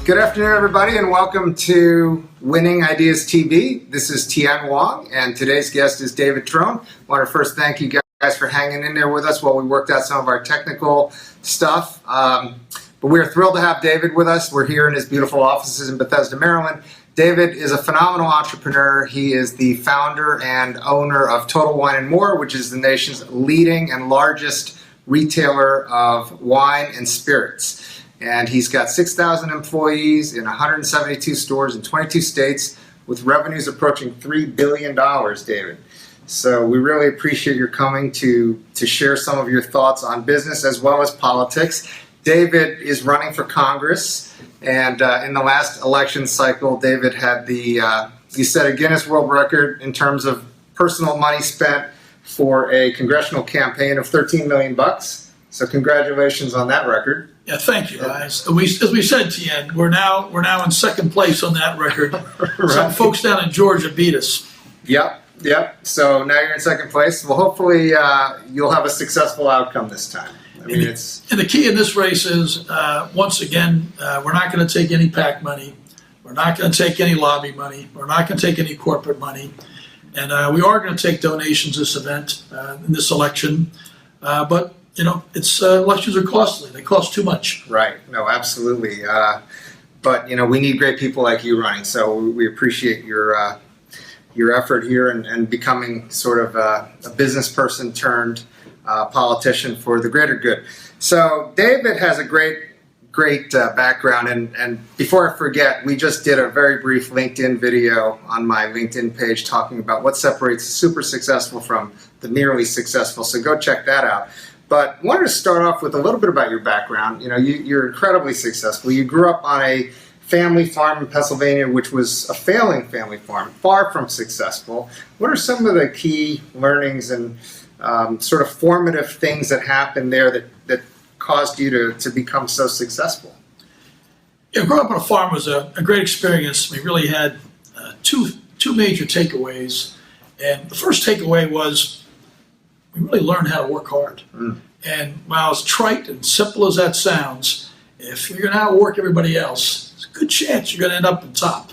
Good afternoon, everybody, and welcome to Winning Ideas TV. This is Tien, Wong, and today's guest is David Trone. I want to first thank you guys for hanging in there with us while we worked out some of our technical stuff. But we're thrilled to have David with us. We're here in his beautiful offices in Bethesda, Maryland. David is a phenomenal entrepreneur. He is the founder and owner of Total Wine & More, which is the nation's leading and largest retailer of wine and spirits. And he's got 6,000 employees in 172 stores in 22 states with revenues approaching $3 billion, David. So we really appreciate your coming to share some of your thoughts on business as well as politics. David is running for Congress, and in the last election cycle, David had he set a Guinness World Record in terms of personal money spent for a congressional campaign of $13 million. So congratulations on that record. Yeah, thank you, guys. As we said, Tien, we're now in second place on that record. Right. Some folks down in Georgia beat us. Yep. So now you're in second place. Well, hopefully you'll have a successful outcome this time. And the key in this race is, once again, we're not going to take any PAC money. We're not going to take any lobby money. We're not going to take any corporate money. And we are going to take donations this event, in this election. But elections are costly. They cost too much. Right. No, absolutely. But we need great people like you running. So we appreciate your effort here and becoming sort of a business person turned politician for the greater good. So David has a great background. And before I forget, we just did a very brief LinkedIn video on my LinkedIn page talking about what separates the super successful from the merely successful. So go check that out. But I wanted to start off with a little bit about your background. You're incredibly successful. You grew up on a family farm in Pennsylvania, which was a failing family farm, far from successful. What are some of the key learnings and sort of formative things that happened there that caused you to become so successful? Yeah, growing up on a farm was a great experience. We really had two major takeaways. And the first takeaway was we really learned how to work hard. And while as trite and simple as that sounds, if you're going to outwork everybody else, there's a good chance you're going to end up on top.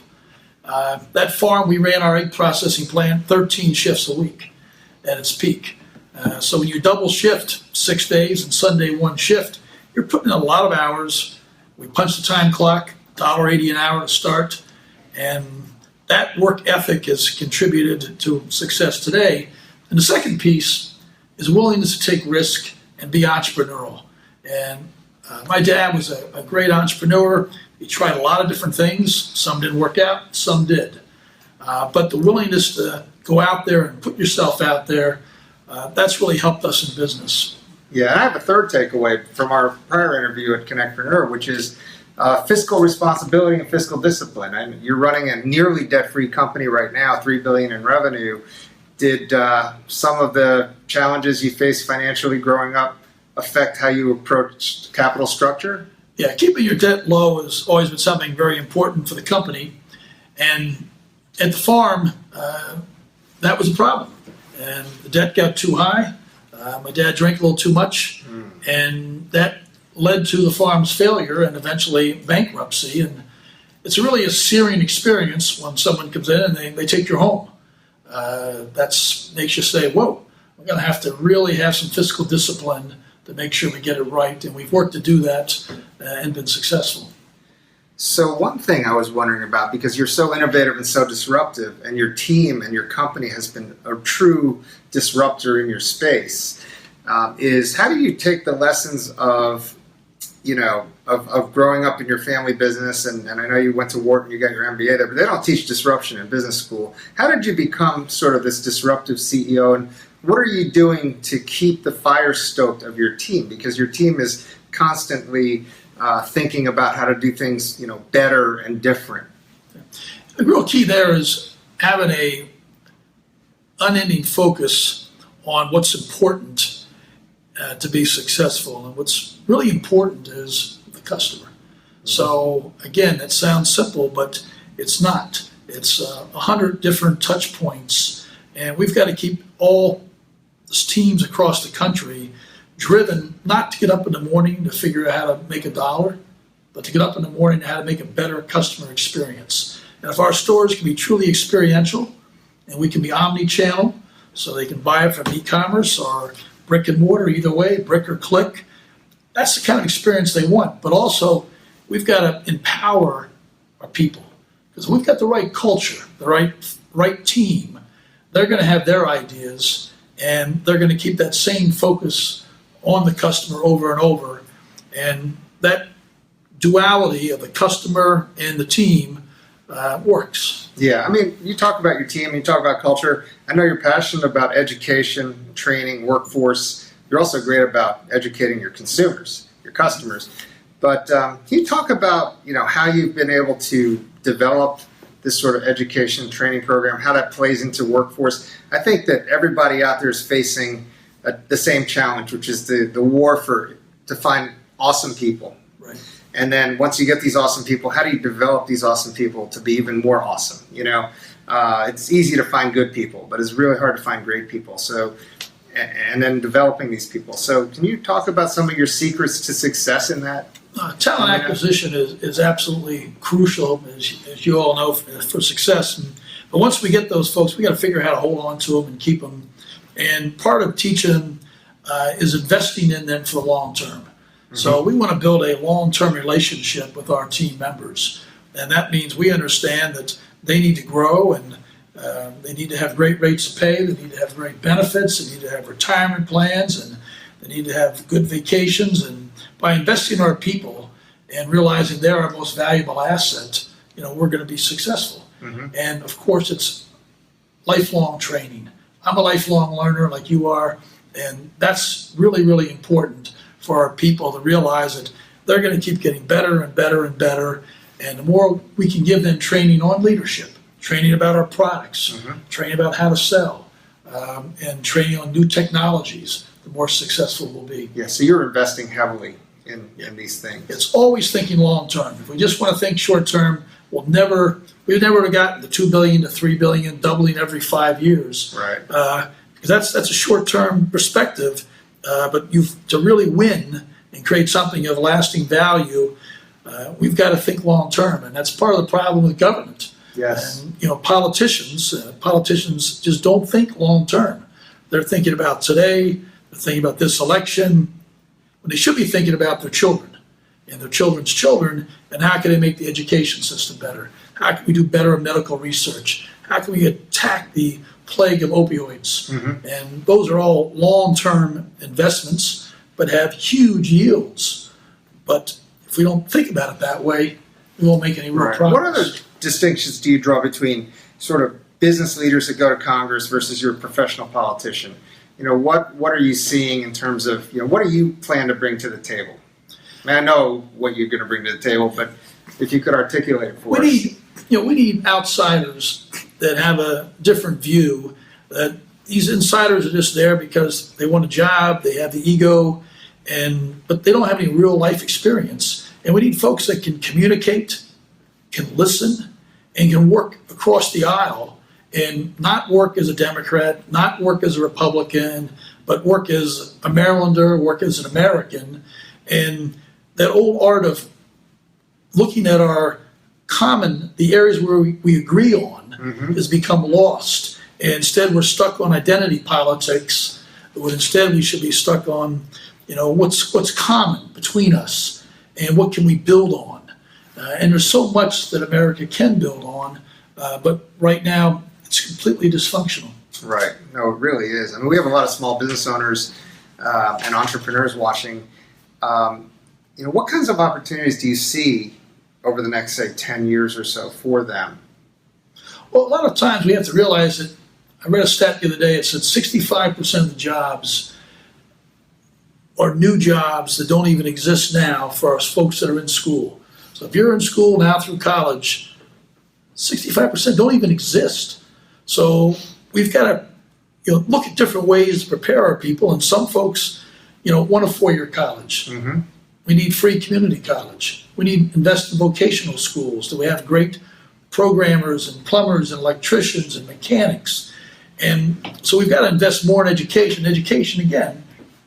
That farm, we ran our egg processing plant 13 shifts a week at its peak. So when you double shift 6 days and Sunday one shift, you're putting in a lot of hours. We punched the time clock, $1.80 an hour to start. And that work ethic has contributed to success today. And the second piece is willingness to take risk and be entrepreneurial. And my dad was a great entrepreneur. He tried a lot of different things. Some didn't work out, some did. But the willingness to go out there and put yourself out there, that's really helped us in business. Yeah, and I have a third takeaway from our prior interview at CONNECTpreneur, which is fiscal responsibility and fiscal discipline. And you're running a nearly debt-free company right now, $3 billion in revenue. Did some of the challenges you faced financially growing up affect how you approached capital structure? Yeah, keeping your debt low has always been something very important for the company. And at the farm, that was a problem. And the debt got too high. My dad drank a little too much. And that led to the farm's failure and eventually bankruptcy. And it's really a searing experience when someone comes in and they take your home. That makes you say, whoa, we're going to have to really have some fiscal discipline to make sure we get it right. And we've worked to do that and been successful. So one thing I was wondering about, because you're so innovative and so disruptive, and your team and your company has been a true disruptor in your space, is how do you take the lessons of growing up in your family business, and I know you went to Wharton, you got your MBA there, but they don't teach disruption in business school. How did you become sort of this disruptive CEO, and what are you doing to keep the fire stoked of your team? Because your team is constantly thinking about how to do things, better and different. The real key there is having a unending focus on what's important to be successful, and what's really important is the customer. So again, that sounds simple, but it's not. It's 100 different touch points, and we've got to keep all teams across the country driven, not to get up in the morning to figure out how to make a dollar, but to get up in the morning and how to make a better customer experience. And if our stores can be truly experiential, and we can be omni-channel, so they can buy it from e-commerce or brick and mortar, either way, brick or click, that's the kind of experience they want. But also, we've got to empower our people, because we've got the right culture, the right team. They're going to have their ideas, and they're going to keep that same focus on the customer over and over. And that duality of the customer and the team works. Yeah, I mean, you talk about your team, you talk about culture. I know you're passionate about education, training, workforce. You're also great about educating your consumers, your customers. But can you talk about, how you've been able to develop this sort of education and training program, how that plays into workforce? I think that everybody out there is facing the same challenge, which is the war to find awesome people. Right. And then once you get these awesome people, how do you develop these awesome people to be even more awesome? It's easy to find good people, but it's really hard to find great people. So, and then developing these people. So can you talk about some of your secrets to success in that? Talent acquisition is absolutely crucial, as you all know, for success. But once we get those folks, we got to figure out how to hold on to them and keep them. And part of teaching them is investing in them for the long term. Mm-hmm. So we want to build a long-term relationship with our team members. And that means we understand that they need to grow, and they need to have great rates of pay, they need to have great benefits, they need to have retirement plans, and they need to have good vacations. And by investing in our people and realizing they're our most valuable asset, we're going to be successful. Mm-hmm. And of course, it's lifelong training. I'm a lifelong learner like you are, and that's really, really important for our people to realize that they're going to keep getting better and better and better. And the more we can give them training on leadership, training about our products, mm-hmm. training about how to sell, and training on new technologies, the more successful we'll be. Yeah, so you're investing heavily in these things. It's always thinking long term. If we just want to think short term, we've never have gotten to $2 billion to $3 billion, doubling every 5 years. Right. Because that's a short term perspective. But to really win and create something of lasting value, we've got to think long term, and that's part of the problem with government. Yes. And politicians just don't think long term. They're thinking about today. They're thinking about this election, when they should be thinking about their children and their children's children, and how can they make the education system better? How can we do better medical research? How can we attack the plague of opioids? Mm-hmm. And those are all long-term investments, but have huge yields. But if we don't think about it that way, we won't make any real progress. What other distinctions do you draw between sort of business leaders that go to Congress versus your professional politician? What are you seeing in terms of, what do you plan to bring to the table? I mean, I know what you're going to bring to the table, but if you could articulate it for us. We need outsiders that have a different view. That these insiders are just there because they want a job, they have the ego, but they don't have any real life experience. And we need folks that can communicate, can listen, and can work across the aisle, and not work as a Democrat, not work as a Republican, but work as a Marylander, work as an American. And that old art of looking at the areas where we agree on, mm-hmm. has become lost. And instead, we're stuck on identity politics, when instead we should be stuck on, what's common between us and what can we build on. And there's so much that America can build on, but right now it's completely dysfunctional. Right. No, it really is. I mean, we have a lot of small business owners and entrepreneurs watching. What kinds of opportunities do you see over the next, say, 10 years or so for them? Well, a lot of times we have to realize that, I read a stat the other day, it said 65% of the jobs are new jobs that don't even exist now for us folks that are in school. So if you're in school now through college, 65% don't even exist. So we've got to look at different ways to prepare our people, and some folks want a 4-year college. Mm-hmm. We need free community college. We need invest in vocational schools. Do we have great programmers and plumbers and electricians and mechanics? And so we've got to invest more in education. Education, again,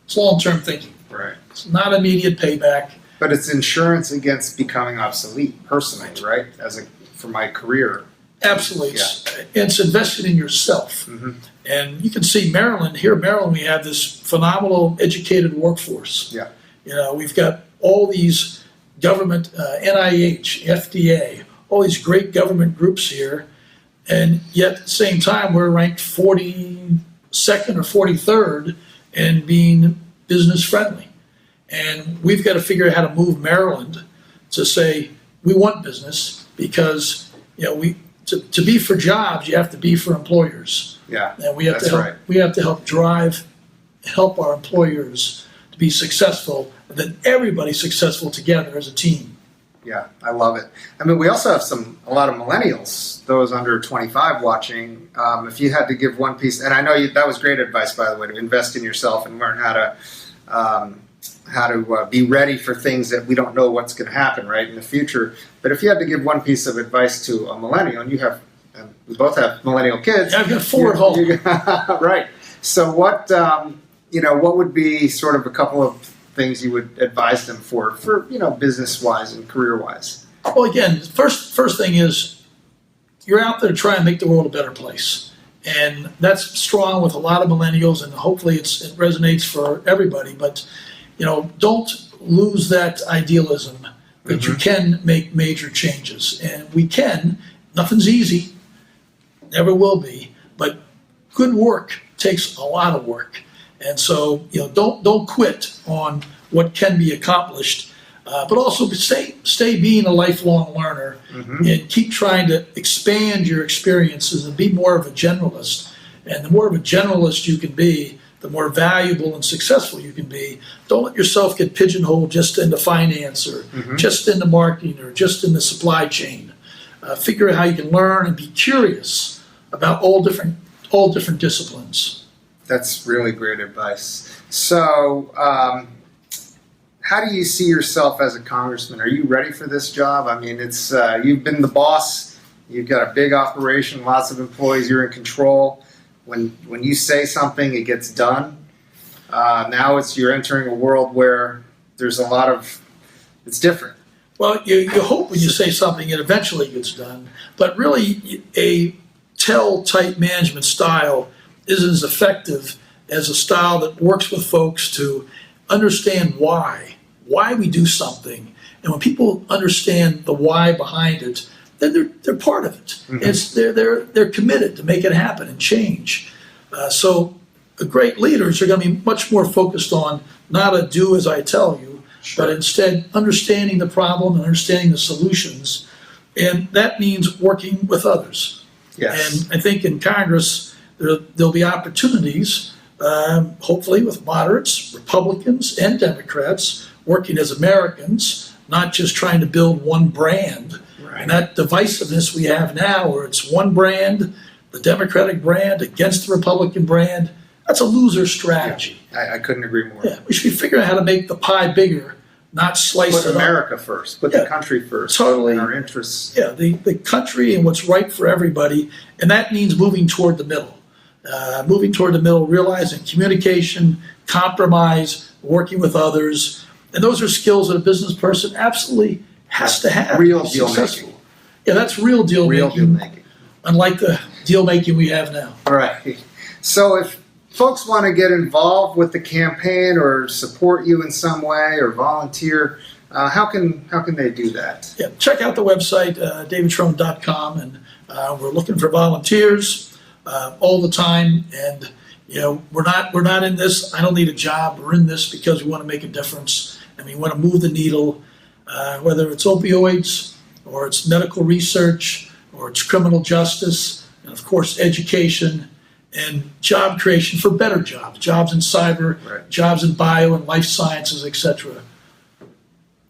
it's long-term thinking. Right. It's not immediate payback. But it's insurance against becoming obsolete personally, right? For my career. Absolutely. Yeah. It's invested in yourself. Mm-hmm. And you can see Maryland, here in Maryland, we have this phenomenal educated workforce. Yeah. We've got all these government, NIH, FDA, all these great government groups here. And yet at the same time, we're ranked 42nd or 43rd in being business friendly. And we've got to figure out how to move Maryland to say, we want business because, to be for jobs, you have to be for employers. Yeah, and we have that's to help, right. We have to help our employers to be successful, and then everybody successful together as a team. Yeah, I love it. I mean, we also have a lot of millennials, those under 25 watching. If you had to give one piece, and I know that was great advice, by the way, to invest in yourself and learn how to be ready for things that we don't know what's going to happen, right, in the future. But if you had to give one piece of advice to a millennial, and we both have millennial kids. Yeah, I've got 4 at home. Right. So what would be sort of a couple of things you would advise them for business-wise and career-wise? Well, again, first thing is you're out there to try and make the world a better place. And that's strong with a lot of millennials, and hopefully it resonates for everybody. But, don't lose that idealism that you can make major changes. And we can. Nothing's easy. Never will be. But good work takes a lot of work. And so, don't quit on what can be accomplished, but also stay being a lifelong learner and keep trying to expand your experiences and be more of a generalist. And the more of a generalist you can be, the more valuable and successful you can be. Don't let yourself get pigeonholed just into finance or just into marketing or just in the supply chain. Figure out how you can learn and be curious about all different disciplines. That's really great advice. So, how do you see yourself as a congressman? Are you ready for this job? I mean, it's you've been the boss. You've got a big operation, lots of employees. You're in control. When you say something, it gets done. Now you're entering a world where there's it's different. Well, you hope when you say something, it eventually gets done. But really, a tell-type management style isn't as effective as a style that works with folks to understand why we do something. And when people understand the why behind it, then they're part of it. It's they're committed to make it happen and change. So great leaders are going to be much more focused on not a do as I tell you, but instead understanding the problem and understanding the solutions. And that means working with others. Yes. And I think in Congress, there'll be opportunities, hopefully with moderates, Republicans, and Democrats working as Americans, not just trying to build one brand. Right. And that divisiveness we have now, where it's one brand, the Democratic brand against the Republican brand, that's a loser strategy. Yeah, I couldn't agree more. Yeah, we should be figuring out how to make the pie bigger, not slice Put it America up. first. Put the country first. Totally. And our interests. Yeah, the country and what's right for everybody, and that means moving toward the middle. Realizing communication, compromise, working with others, and those are skills that a business person absolutely has to have. Real to be deal successful. making. Yeah, that's real deal making. Unlike the deal making we have now. All right. So if folks want to get involved with the campaign or support you in some way or volunteer, how can they do that? Yeah, check out the website, davidtrone.com, and we're looking for volunteers all the time. And we're not in this. I don't need a job. We're in this because we want to make a difference, and we want to move the needle, whether it's opioids or it's medical research or it's criminal justice, and of course education and job creation for better jobs in cyber, Right. jobs in bio and life sciences, etc.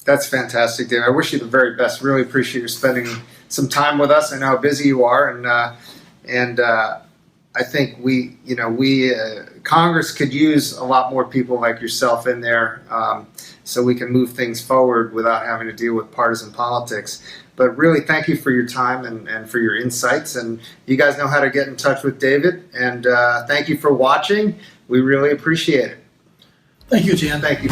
That's fantastic, Dave. I wish you the very best. Really appreciate you spending some time with us. I know how busy you are, and I think we Congress could use a lot more people like yourself in there, so we can move things forward without having to deal with partisan politics. But really, thank you for your time and for your insights. And you guys know how to get in touch with David. And thank you for watching. We really appreciate it. Thank you, Tien. Thank you.